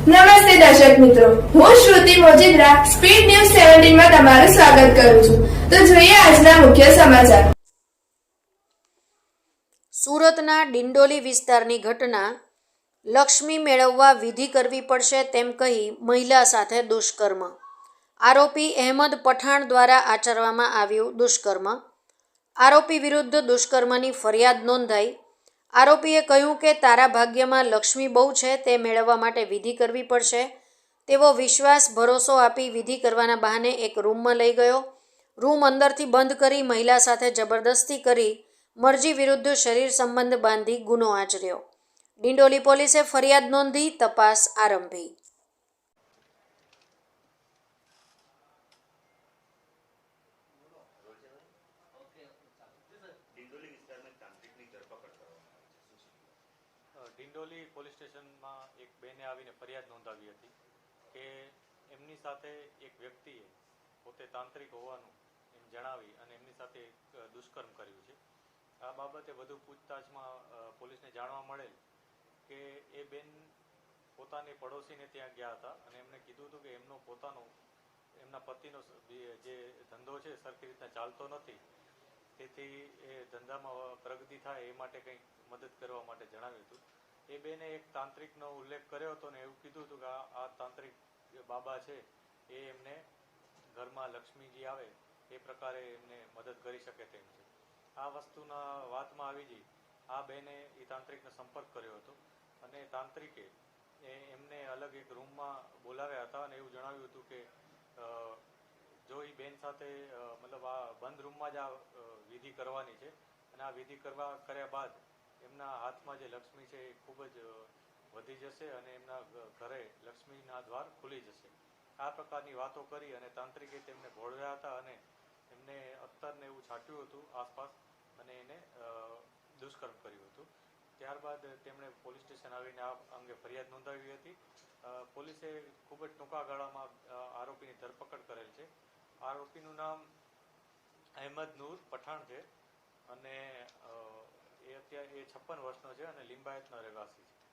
નમસ્તે દર્શક મિત્રો, હું શ્રુતિ મોજીદ્રા સ્પીડ ન્યૂઝ 17 માં તમારું સ્વાગત કરું છું. તો જોઈએ આજના મુખ્ય સમાચાર. સુરતના ડિંડોલી વિસ્તારની ઘટના. લક્ષ્મી મેળવવા વિધિ કરવી પડશે તેમ કહી મહિલા સાથે દુષ્કર્મ. આરોપી અહેમદ પઠાણ દ્વારા આચરવામાં આવ્યું દુષ્કર્મ. આરોપી વિરુદ્ધ દુષ્કર્મની ફરિયાદ નોંધાઈ. આરોપીએ કહ્યું કે તારા ભાગ્યમાં લક્ષ્મી બહુ છે, તે મેળવવા માટે વિધિ કરવી પડશે તેવો વિશ્વાસ ભરોસો આપી વિધિ કરવાના બહાને એક રૂમમાં લઈ ગયો. રૂમ અંદરથી બંધ કરી મહિલા સાથે જબરદસ્તી કરી મરજી વિરુદ્ધ શરીર સંબંધ બાંધી ગુનો આચર્યો. ડિંડોલી પોલીસે ફરિયાદ નોંધી તપાસ આરંભી. ડિંડોલી પોલીસ સ્ટેશનમાં એક બેને આવીને ફરિયાદ નોંધાવી હતી કે એમની સાથે એક વ્યક્તિએ પોતે તાંત્રિક હોવાનું એમ જણાવી અને એમની સાથે દુષ્કર્મ કર્યું છે. આ બાબતે વધુ પૂછતાછમાં પોલીસને જાણવા મળેલ કે એ બેન પોતાની પડોશીને ત્યાં ગયા હતા અને એમણે કીધું હતું કે એમના પતિનો જે ધંધો છે સરખી રીતના ચાલતો નથી, તેથી એ ધંધામાં પ્રગતિ થાય એ માટે કંઈક મદદ કરવા માટે જણાવ્યું હતું. એ બેને એક તાંત્રિકનો ઉલ્લેખ કર્યો હતો ને એવું કીધું હતું કે આ તાંત્રિક બાબા છે એ એમને ઘરમાં લક્ષ્મીજી આવે એ પ્રકારે એમને મદદ કરી શકે તેમ છે. આ વસ્તુના વાતમાં આવી જઈ આ બેને એ તાંત્રિકનો સંપર્ક કર્યો હતો અને તાંત્રિકે એમને અલગ એક રૂમમાં બોલાવ્યા હતા અને એવું જણાવ્યું હતું કે જો એ બેન સાથે મતલબ આ બંધ રૂમમાં જ આ વિધિ કરવાની છે અને આ વિધિ કર્યા બાદ એમના હાથમાં જે લક્ષ્મી છે એ ખૂબ જ વધી જશે અને એમના ઘરે લક્ષ્મીના દ્વાર ખુલી જશે. આ પ્રકારની વાતો કરી અને તાંત્રિકે તેમને ભોળવ્યા હતા અને એમને અત્તરને એવું છાંટ્યું હતું આસપાસ અને એને દુષ્કર્મ કર્યું હતું. ત્યારબાદ તેમણે પોલીસ સ્ટેશન આવીને આ અંગે ફરિયાદ નોંધાવી હતી. પોલીસે ખૂબ જ ટૂંકા ગાળામાં આરોપીની ધરપકડ કરેલ છે. આરોપીનું નામ અહેમદ નૂર પઠાણ છે અને એ અત્યારે 56 વર્ષનો છે અને લિંબાયતનો રહેવાસી છે.